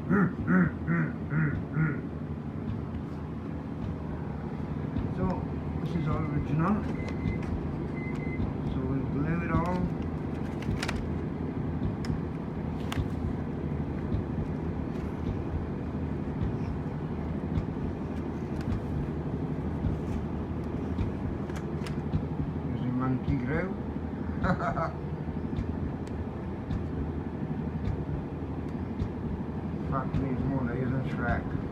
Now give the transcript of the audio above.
So this is all original. So we glue it all. Using monkey glue. Fuck needs more layers than Shrek.